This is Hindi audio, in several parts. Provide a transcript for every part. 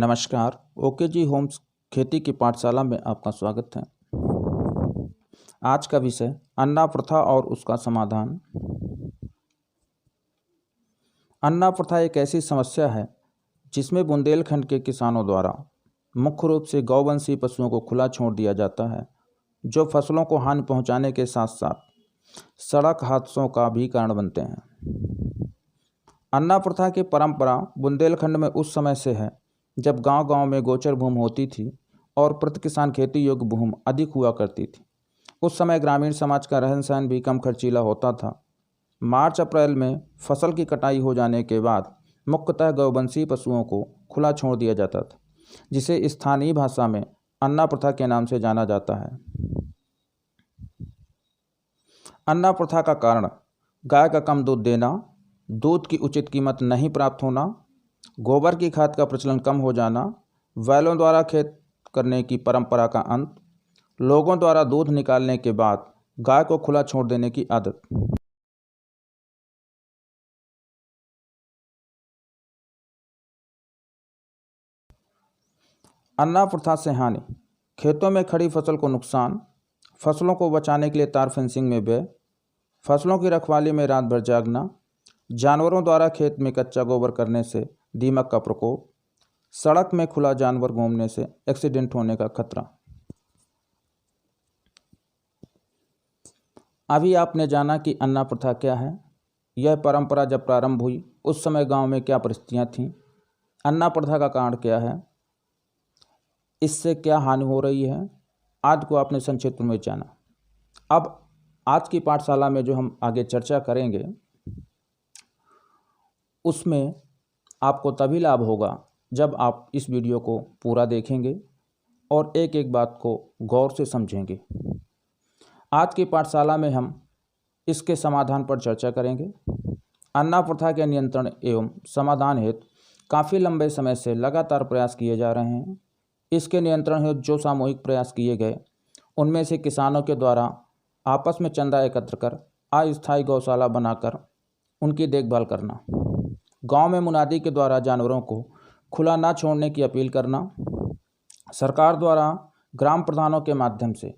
नमस्कार। ओके जी होम्स खेती की पाठशाला में आपका स्वागत है। आज का विषय अन्ना प्रथा और उसका समाधान। अन्ना प्रथा एक ऐसी समस्या है जिसमें बुंदेलखंड के किसानों द्वारा मुख्य रूप से गौवंशी पशुओं को खुला छोड़ दिया जाता है, जो फसलों को हानि पहुंचाने के साथ साथ सड़क हादसों का भी कारण बनते हैं। अन्ना प्रथा की परंपरा बुंदेलखंड में उस समय से है जब गांव-गांव में गोचर भूमि होती थी और प्रति किसान खेती योग्य भूमि अधिक हुआ करती थी। उस समय ग्रामीण समाज का रहन सहन भी कम खर्चीला होता था। मार्च अप्रैल में फसल की कटाई हो जाने के बाद मुख्यतः गौवंशी पशुओं को खुला छोड़ दिया जाता था, जिसे स्थानीय भाषा में अन्ना प्रथा के नाम से जाना जाता है। अन्ना प्रथा का कारण गाय का कम दूध देना, दूध की उचित कीमत नहीं प्राप्त होना, गोबर की खाद का प्रचलन कम हो जाना, बैलों द्वारा खेत करने की परंपरा का अंत, लोगों द्वारा दूध निकालने के बाद गाय को खुला छोड़ देने की आदत। अन्ना प्रथा से हानि: खेतों में खड़ी फसल को नुकसान, फसलों को बचाने के लिए तार फेंसिंग में व्यय, फसलों की रखवाली में रात भर जागना, जानवरों द्वारा खेत में कच्चा गोबर करने से दीमक का प्रकोप, सड़क में खुला जानवर घूमने से एक्सीडेंट होने का खतरा। अभी आपने जाना कि अन्ना प्रथा क्या है। यह परंपरा जब प्रारंभ हुई उस समय गांव में क्या परिस्थितियां थीं, अन्ना प्रथा का कारण क्या है, इससे क्या हानि हो रही है, आज को आपने संक्षिप्त में जाना। अब आज की पाठशाला में जो हम आगे चर्चा करेंगे उसमें आपको तभी लाभ होगा जब आप इस वीडियो को पूरा देखेंगे और एक एक बात को गौर से समझेंगे। आज की पाठशाला में हम इसके समाधान पर चर्चा करेंगे। अन्ना प्रथा के नियंत्रण एवं समाधान हेतु काफ़ी लंबे समय से लगातार प्रयास किए जा रहे हैं। इसके नियंत्रण हेतु जो सामूहिक प्रयास किए गए उनमें से किसानों के द्वारा आपस में चंदा एकत्र कर अस्थायी गौशाला बनाकर उनकी देखभाल करना, गांव में मुनादी के द्वारा जानवरों को खुला ना छोड़ने की अपील करना, सरकार द्वारा ग्राम प्रधानों के माध्यम से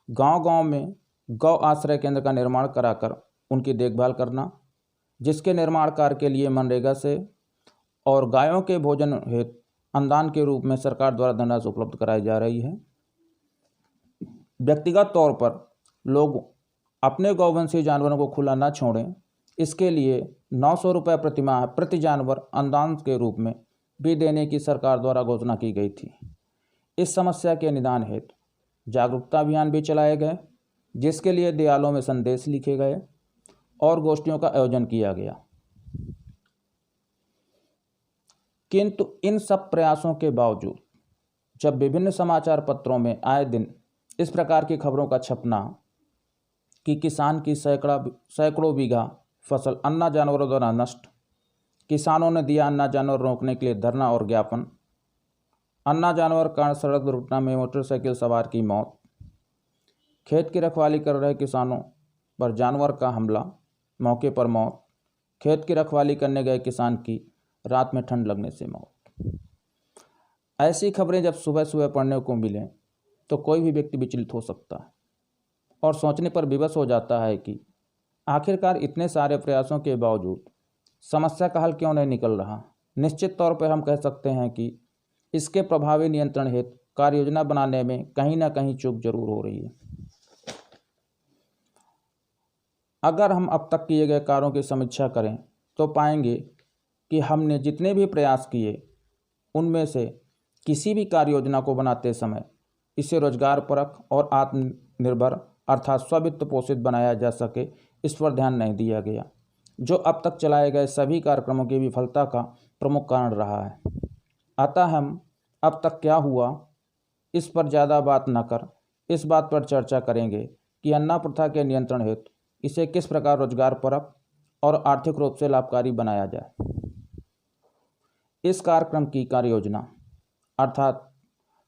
गांव-गांव में गौ आश्रय केंद्र का निर्माण कराकर उनकी देखभाल करना, जिसके निर्माण कार्य के लिए मनरेगा से और गायों के भोजन हेतु अनुदान के रूप में सरकार द्वारा धनराशि उपलब्ध कराई जा रही है। व्यक्तिगत तौर पर लोग अपने गौवंशी जानवरों को खुला ना छोड़ें, इसके लिए 900 रुपये प्रति माह प्रति जानवर अनुदान के रूप में भी देने की सरकार द्वारा घोषणा की गई थी। इस समस्या के निदान हेतु जागरूकता अभियान भी चलाए गए, जिसके लिए दीवालों में संदेश लिखे गए और गोष्ठियों का आयोजन किया गया। किंतु इन सब प्रयासों के बावजूद जब विभिन्न समाचार पत्रों में आए दिन इस प्रकार की खबरों का छपना कि किसान की सैकड़ों बीघा फसल अन्ना जानवरों द्वारा नष्ट, किसानों ने दिया अन्ना जानवर रोकने के लिए धरना और ज्ञापन, अन्ना जानवर कारण सड़क दुर्घटना में मोटरसाइकिल सवार की मौत, खेत की रखवाली कर रहे किसानों पर जानवर का हमला, मौके पर मौत, खेत की रखवाली करने गए किसान की रात में ठंड लगने से मौत। ऐसी खबरें जब सुबह सुबह पढ़ने को मिलें तो कोई भी व्यक्ति विचलित हो सकता है और सोचने पर विवश हो जाता है कि आखिरकार इतने सारे प्रयासों के बावजूद समस्या का हल क्यों नहीं निकल रहा। निश्चित तौर पर हम कह सकते हैं कि इसके प्रभावी नियंत्रण हेतु कार्य योजना बनाने में कहीं ना कहीं चूक जरूर हो रही है। अगर हम अब तक किए गए कार्यों की समीक्षा करें तो पाएंगे कि हमने जितने भी प्रयास किए उनमें से किसी भी कार्य योजना को बनाते समय इसे रोजगार परक और आत्मनिर्भर अर्थात स्ववित्त पोषित बनाया जा सके, इस पर ध्यान नहीं दिया गया, जो अब तक चलाए गए सभी कार्यक्रमों की विफलता का प्रमुख कारण रहा है। अतः हम अब तक क्या हुआ इस पर ज़्यादा बात न कर इस बात पर चर्चा करेंगे कि अन्ना प्रथा के नियंत्रण हेतु इसे किस प्रकार रोजगार परक और आर्थिक रूप से लाभकारी बनाया जाए। इस कार्यक्रम की कार्य योजना अर्थात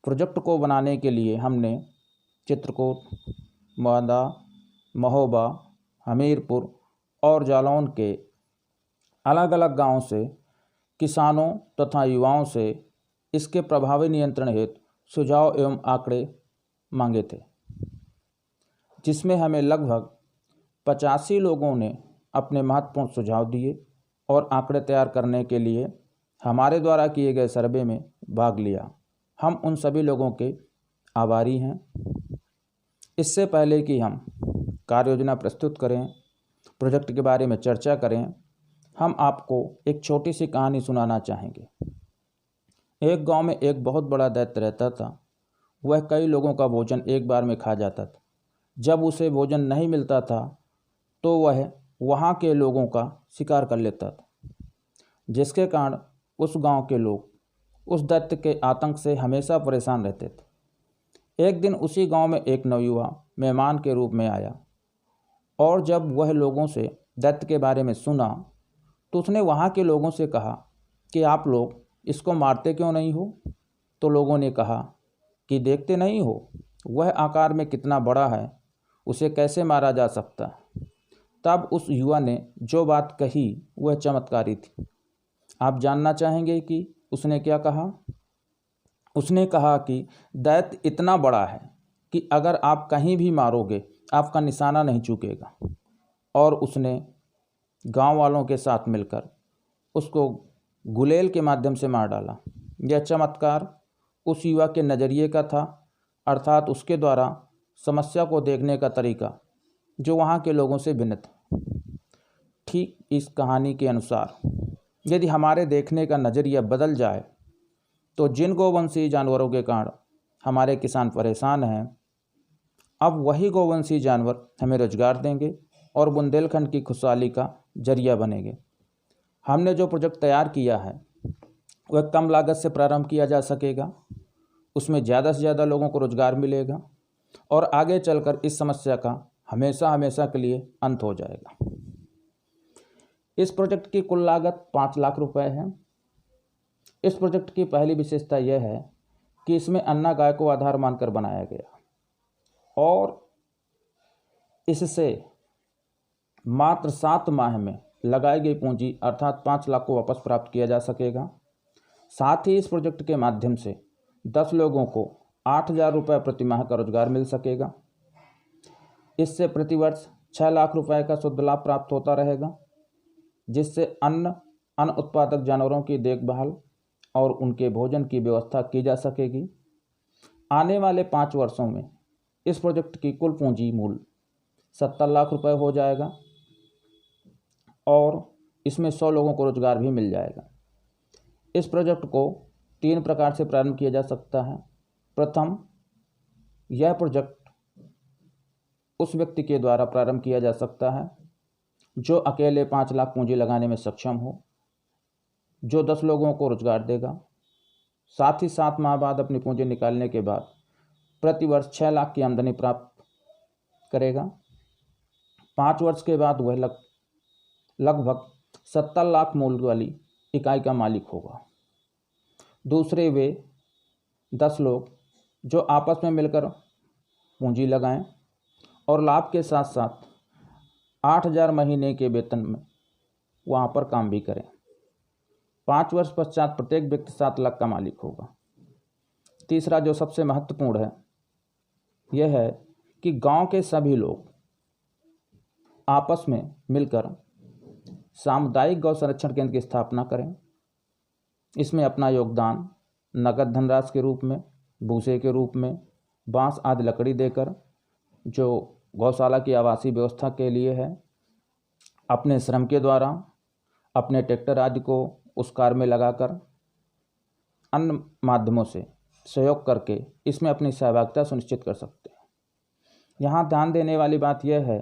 प्रोजेक्ट को बनाने के लिए हमने चित्रकूट, मौदा, महोबा, हमीरपुर और जालौन के अलग अलग गांवों से किसानों तथा युवाओं से इसके प्रभावी नियंत्रण हेतु सुझाव एवं आंकड़े मांगे थे, जिसमें हमें लगभग 85 लोगों ने अपने महत्वपूर्ण सुझाव दिए और आंकड़े तैयार करने के लिए हमारे द्वारा किए गए सर्वे में भाग लिया। हम उन सभी लोगों के आभारी हैं। इससे पहले कि हम कार्य योजना प्रस्तुत करें, प्रोजेक्ट के बारे में चर्चा करें, हम आपको एक छोटी सी कहानी सुनाना चाहेंगे। एक गांव में एक बहुत बड़ा दैत्य रहता था। वह कई लोगों का भोजन एक बार में खा जाता था। जब उसे भोजन नहीं मिलता था तो वह वहाँ के लोगों का शिकार कर लेता था, जिसके कारण उस गांव के लोग उस दैत्य के आतंक से हमेशा परेशान रहते थे। एक दिन उसी गांव में एक नवयुवा मेहमान के रूप में आया और जब वह लोगों से दैत्य के बारे में सुना तो उसने वहाँ के लोगों से कहा कि आप लोग इसको मारते क्यों नहीं हो? तो लोगों ने कहा कि देखते नहीं हो वह आकार में कितना बड़ा है, उसे कैसे मारा जा सकता? तब उस युवा ने जो बात कही वह चमत्कारी थी। आप जानना चाहेंगे कि उसने क्या कहा? उसने कहा कि दैत्य इतना बड़ा है कि अगर आप कहीं भी मारोगे आपका निशाना नहीं चूकेगा। और उसने गांव वालों के साथ मिलकर उसको गुलेल के माध्यम से मार डाला। यह चमत्कार उस युवा के नज़रिए का था, अर्थात उसके द्वारा समस्या को देखने का तरीका जो वहाँ के लोगों से भिन्न था। ठीक इस कहानी के अनुसार यदि हमारे देखने का नज़रिया बदल जाए तो जिन गोवंशीय जानवरों के कारण हमारे किसान परेशान हैं, अब वही गोवंशीय जानवर हमें रोजगार देंगे और बुंदेलखंड की खुशहाली का जरिया बनेंगे। हमने जो प्रोजेक्ट तैयार किया है वह कम लागत से प्रारंभ किया जा सकेगा, उसमें ज़्यादा से ज़्यादा लोगों को रोजगार मिलेगा और आगे चलकर इस समस्या का हमेशा हमेशा के लिए अंत हो जाएगा। इस प्रोजेक्ट की कुल लागत 5 लाख रुपए है। इस प्रोजेक्ट की पहली विशेषता यह है कि इसमें अन्ना गाय को आधार मानकर बनाया गया और इससे मात्र 7 माह में लगाई गई पूंजी अर्थात 5 लाख को वापस प्राप्त किया जा सकेगा। साथ ही इस प्रोजेक्ट के माध्यम से 10 लोगों को 8,000 रुपये प्रति माह का रोजगार मिल सकेगा। इससे प्रतिवर्ष 6 लाख रुपए का शुद्ध लाभ प्राप्त होता रहेगा, जिससे अन्न उत्पादक जानवरों की देखभाल और उनके भोजन की व्यवस्था की जा सकेगी। आने वाले 5 वर्षों में इस प्रोजेक्ट की कुल पूंजी मूल्य 70 लाख रुपए हो जाएगा और इसमें 100 लोगों को रोजगार भी मिल जाएगा। इस प्रोजेक्ट को 3 प्रकार से प्रारंभ किया जा सकता है। प्रथम, यह प्रोजेक्ट उस व्यक्ति के द्वारा प्रारंभ किया जा सकता है जो अकेले 5 लाख पूंजी लगाने में सक्षम हो, जो 10 लोगों को रोजगार देगा। साथ ही 7 माह बाद अपनी पूंजी निकालने के बाद प्रतिवर्ष 6 लाख की आमदनी प्राप्त करेगा। 5 वर्ष के बाद वह लगभग 70 लाख मूल्य वाली इकाई का मालिक होगा। दूसरे, वे 10 लोग जो आपस में मिलकर पूंजी लगाएं और लाभ के साथ साथ 8,000 महीने के वेतन में वहाँ पर काम भी करें। 5 वर्ष पश्चात प्रत्येक व्यक्ति 7 लाख का मालिक होगा। तीसरा, जो सबसे महत्वपूर्ण है, यह है कि गांव के सभी लोग आपस में मिलकर सामुदायिक गौ संरक्षण केंद्र की स्थापना करें। इसमें अपना योगदान नगद धनराशि के रूप में, भूसे के रूप में, बांस आदि लकड़ी देकर, जो गौशाला की आवासीय व्यवस्था के लिए है, अपने श्रम के द्वारा, अपने ट्रैक्टर आदि को उस कार्य में लगाकर, अन्य माध्यमों से सहयोग करके इसमें अपनी सहभागिता सुनिश्चित कर सकते हैं। यहाँ ध्यान देने वाली बात यह है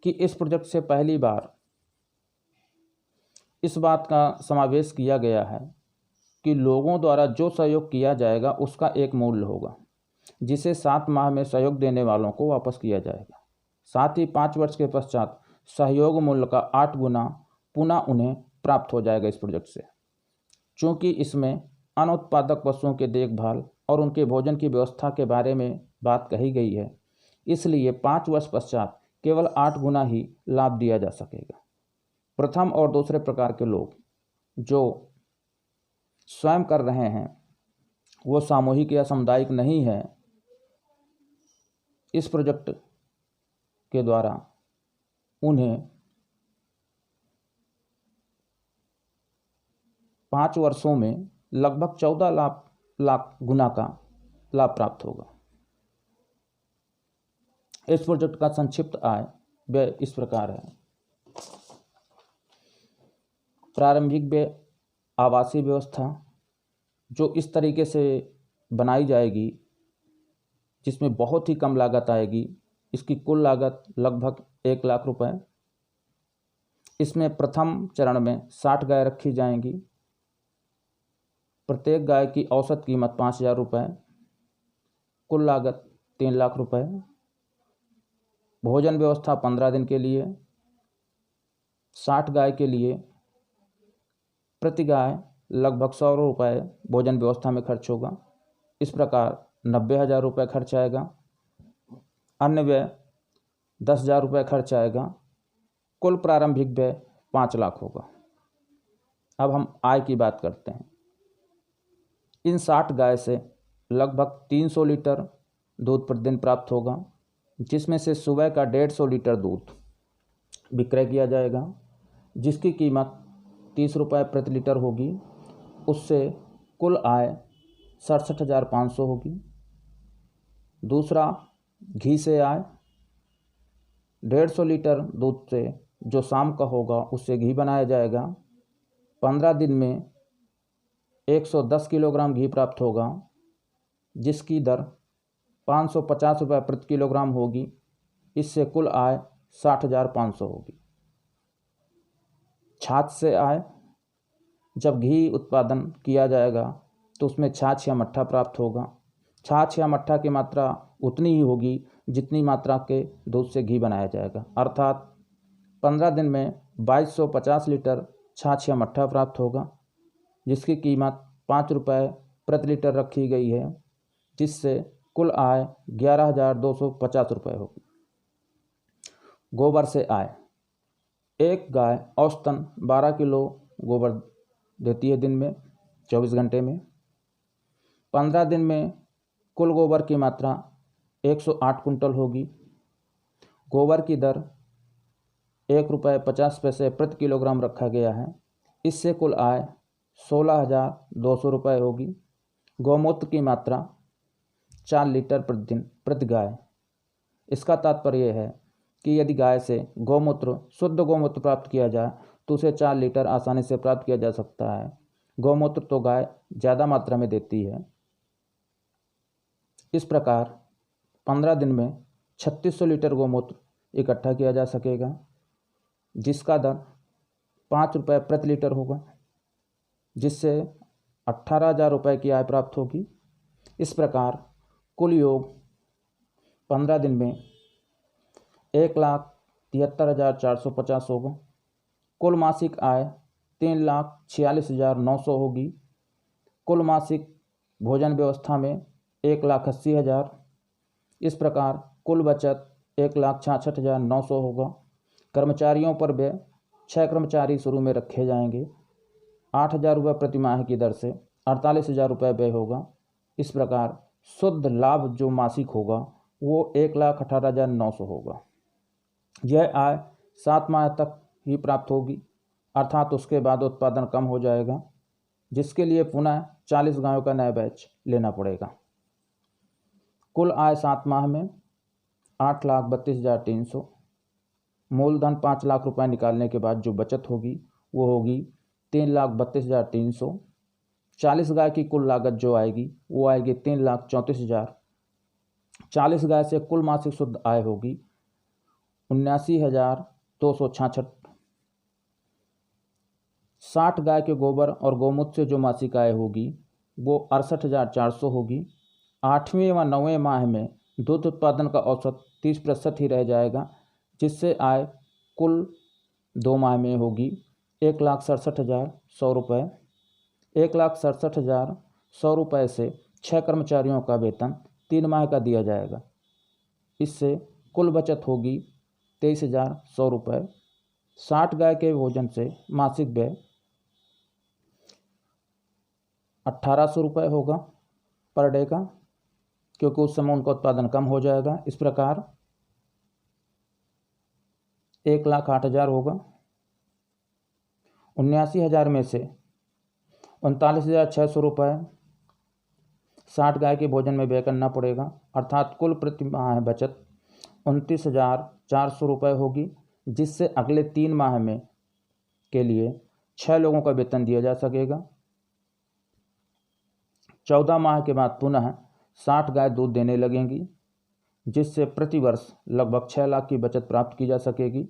कि इस प्रोजेक्ट से पहली बार इस बात का समावेश किया गया है कि लोगों द्वारा जो सहयोग किया जाएगा उसका एक मूल्य होगा, जिसे 7 माह में सहयोग देने वालों को वापस किया जाएगा। साथ ही 5 वर्ष के पश्चात सहयोग मूल्य का 8 गुना पुनः उन्हें प्राप्त हो जाएगा इस प्रोजेक्ट से। चूँकि इसमें अन्न उत्पादक पशुओं की देखभाल और उनके भोजन की व्यवस्था के बारे में बात कही गई है, इसलिए 5 वर्ष पश्चात केवल 8 गुना ही लाभ दिया जा सकेगा। प्रथम और दूसरे प्रकार के लोग जो स्वयं कर रहे हैं वो सामूहिक या सामुदायिक नहीं है, इस प्रोजेक्ट के द्वारा उन्हें 5 वर्षों में लगभग 14 लाख गुना का लाभ प्राप्त होगा। इस प्रोजेक्ट का संक्षिप्त आय व्यय इस प्रकार है। प्रारंभिक व्यय आवासीय व्यवस्था जो इस तरीके से बनाई जाएगी जिसमें बहुत ही कम लागत आएगी, इसकी कुल लागत लगभग 1 लाख रुपए। इसमें प्रथम चरण में 60 गाय रखी जाएंगी। प्रत्येक गाय की औसत कीमत 5,000 रुपये, कुल लागत 3 लाख रुपए। भोजन व्यवस्था 15 दिन के लिए। 60 गाय के लिए प्रति गाय लगभग 100 रुपये भोजन व्यवस्था में खर्च होगा। इस प्रकार 90,000 रुपये खर्च आएगा। अन्य व्यय 10,000 रुपये खर्च आएगा। कुल प्रारंभिक व्यय 5 लाख होगा। अब हम आय की बात करते हैं। इन 60 गाय से लगभग 300 लीटर दूध प्रतिदिन प्राप्त होगा, जिसमें से सुबह का 150 लीटर दूध विक्रय किया जाएगा, जिसकी कीमत 30 रुपये प्रति लीटर होगी। उससे कुल आय 67,500 होगी। दूसरा, घी से आय 150 लीटर दूध से जो शाम का होगा उससे घी बनाया जाएगा। 15 दिन में 110 किलोग्राम घी प्राप्त होगा, जिसकी दर 550 रुपये प्रति किलोग्राम होगी। इससे कुल आय 60,500 होगी। छाछ से आय, जब घी उत्पादन किया जाएगा तो उसमें छाछ या मट्ठा प्राप्त होगा। छाछ या मट्ठा की मात्रा उतनी ही होगी जितनी मात्रा के दूध से घी बनाया जाएगा, अर्थात 15 दिन में 2250 लीटर छाछ या मट्ठा प्राप्त होगा, जिसकी कीमत 5 रुपये प्रति लीटर रखी गई है, जिससे कुल आय 11,250 रुपये होगी। गोबर से आय, एक गाय औसतन 12 किलो गोबर देती है दिन में 24 घंटे में। 15 दिन में कुल गोबर की मात्रा 108 कुंटल होगी। गोबर की दर 1 रुपये 50 पैसे प्रति किलोग्राम रखा गया है। इससे कुल आय 16,200 रुपये होगी। गौमूत्र की मात्रा 4 लीटर प्रतिदिन प्रति गाय। इसका तात्पर्य है कि यदि गाय से गौमूत्र शुद्ध गौमूत्र प्राप्त किया जाए तो उसे 4 लीटर आसानी से प्राप्त किया जा सकता है। गौमूत्र तो गाय ज़्यादा मात्रा में देती है। इस प्रकार 15 दिन में 3600 लीटर गौमूत्र इकट्ठा किया जा सकेगा, जिसका दर 5 रुपये प्रति लीटर होगा, जिससे 18,000 रुपये की आय प्राप्त होगी। इस प्रकार कुल योग 15 दिन में 1,73,450 होगा। कुल मासिक आय 3,46,900 होगी। कुल मासिक भोजन व्यवस्था में 1,80,000। इस प्रकार कुल बचत 1,66,900 होगा। कर्मचारियों पर व्यय 6 कर्मचारी शुरू में रखे जाएंगे। 8,000 रुपये प्रति माह की दर से 48,000 रुपये व्यय होगा। इस प्रकार शुद्ध लाभ जो मासिक होगा वो 1,18,900 होगा। यह आय 7 माह तक ही प्राप्त होगी, अर्थात उसके बाद उत्पादन कम हो जाएगा, जिसके लिए पुनः 40 गायों का नया बैच लेना पड़ेगा। कुल आय 7 माह में 8,32,300। मूलधन 5 लाख रुपए निकालने के बाद जो बचत होगी वो होगी 3,32,300। 40 गाय की कुल लागत जो आएगी वो आएगी 3,34,000। 40 गाय से कुल मासिक शुद्ध आय होगी 79,266। 60 गाय के गोबर और गौमूत्र से जो मासिक आय होगी वो 68,400 होगी। 8वें व 9वें माह में दूध उत्पादन का औसत 30% ही रह जाएगा, जिससे आय कुल 2 माह में होगी 1,67,100 रुपये। 1,67,100 रुपये से 6 कर्मचारियों का वेतन 3 माह का दिया जाएगा। इससे कुल बचत होगी 23,100 रुपये। 60 गाय के भोजन से मासिक व्यय 1,800 रुपये होगा। पर डे का, क्योंकि उस समय उनका उत्पादन कम हो जाएगा। इस प्रकार 1,08,000 होगा। 79,000 में से 39,600 रुपये 60 गाय के भोजन में व्यय करना पड़ेगा, अर्थात कुल प्रति माह बचत 29,400 रुपये होगी, जिससे अगले 3 माह में के लिए 6 लोगों का वेतन दिया जा सकेगा। 14 माह के बाद पुनः 60 गाय दूध देने लगेंगी, जिससे प्रति वर्ष लगभग 6 लाख की बचत प्राप्त की जा सकेगी।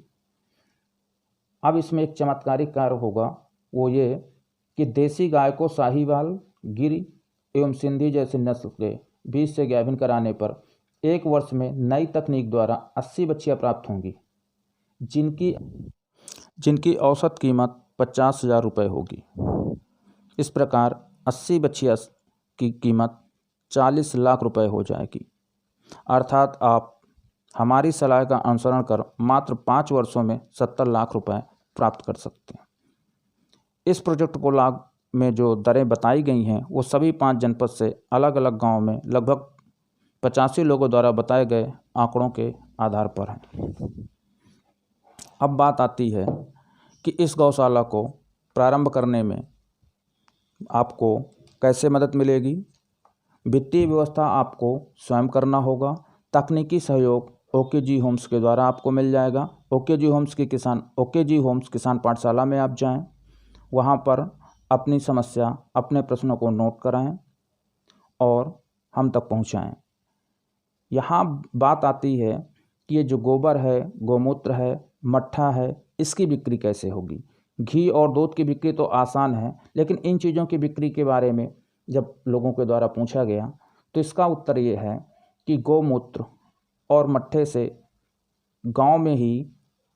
अब इसमें एक चमत्कारिक कार्य होगा, वो ये कि देसी गाय को साहीवाल, गिर एवं सिंधी जैसी नस्ल के बीज से गाभिन कराने पर 1 वर्ष में नई तकनीक द्वारा 80 बच्चियाँ प्राप्त होंगी, जिनकी औसत कीमत 50,000 रुपये होगी। इस प्रकार 80 बच्चियाँ की कीमत 40 लाख रुपए हो जाएगी। अर्थात आप हमारी सलाह का अनुसरण कर मात्र 5 वर्षों में 70 लाख रुपए प्राप्त कर सकते हैं। इस प्रोजेक्ट को लाभ में जो दरें बताई गई हैं वो सभी 5 जनपद से अलग अलग गांव में लगभग 85 लोगों द्वारा बताए गए आंकड़ों के आधार पर हैं। अब बात आती है कि इस गौशाला को प्रारंभ करने में आपको कैसे मदद मिलेगी। वित्तीय व्यवस्था आपको स्वयं करना होगा। तकनीकी सहयोग ओकेजी होम्स के द्वारा आपको मिल जाएगा। ओकेजी होम्स किसान पाठशाला में आप जाएं, वहाँ पर अपनी समस्या, अपने प्रश्नों को नोट कराएं और हम तक पहुँचाएं। यहाँ बात आती है कि ये जो गोबर है, गोमूत्र है, मट्ठा है, इसकी बिक्री कैसे होगी। घी और दूध की बिक्री तो आसान है, लेकिन इन चीज़ों की बिक्री के बारे में जब लोगों के द्वारा पूछा गया तो इसका उत्तर ये है कि गोमूत्र और मट्ठे से गांव में ही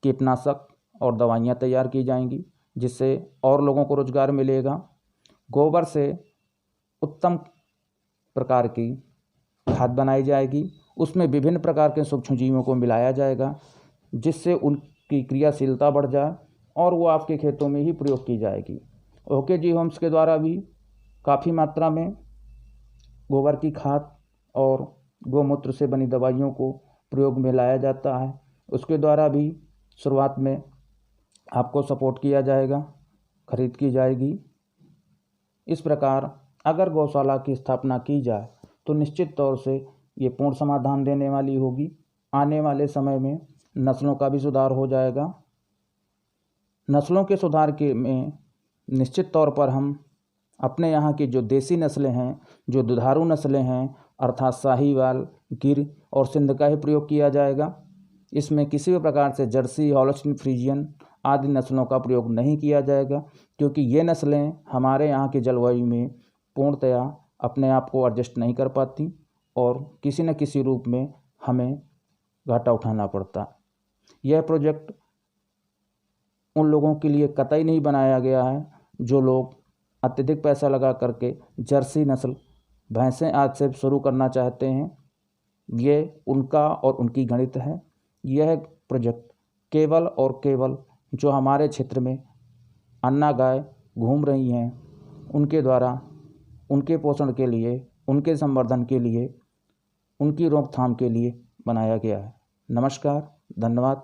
कीटनाशक और दवाइयाँ तैयार की जाएंगी, जिससे और लोगों को रोजगार मिलेगा। गोबर से उत्तम प्रकार की खाद बनाई जाएगी, उसमें विभिन्न प्रकार के सूक्ष्मजीवों को मिलाया जाएगा, जिससे उनकी क्रियाशीलता बढ़ जाए और वो आपके खेतों में ही प्रयोग की जाएगी। ओकेजी होम्स के द्वारा भी काफ़ी मात्रा में गोबर की खाद और गोमूत्र से बनी दवाइयों को प्रयोग में लाया जाता है। उसके द्वारा भी शुरुआत में आपको सपोर्ट किया जाएगा, खरीद की जाएगी। इस प्रकार अगर गौशाला की स्थापना की जाए तो निश्चित तौर से ये पूर्ण समाधान देने वाली होगी। आने वाले समय में नस्लों का भी सुधार हो जाएगा। नस्लों के सुधार के में निश्चित तौर पर हम अपने यहाँ की जो देसी नस्लें हैं, जो दुधारू नस्लें हैं, अर्थात साहीवाल, गिर और सिंध का ही प्रयोग किया जाएगा। इसमें किसी भी प्रकार से जर्सी, हॉलस्टीन फ्रीजियन आदि नस्लों का प्रयोग नहीं किया जाएगा, क्योंकि ये नस्लें हमारे यहाँ की जलवायु में पूर्णतया अपने आप को एडजस्ट नहीं कर पाती और किसी न किसी रूप में हमें घाटा उठाना पड़ता। यह प्रोजेक्ट उन लोगों के लिए कतई नहीं बनाया गया है जो लोग अत्यधिक पैसा लगा करके जर्सी नस्ल भैंसें आज से शुरू करना चाहते हैं। ये उनका और उनकी गणित है। यह प्रोजेक्ट केवल और केवल जो हमारे क्षेत्र में अन्ना गाय घूम रही हैं उनके द्वारा उनके पोषण के लिए, उनके संवर्धन के लिए, उनकी रोकथाम के लिए बनाया गया है। नमस्कार, धन्यवाद।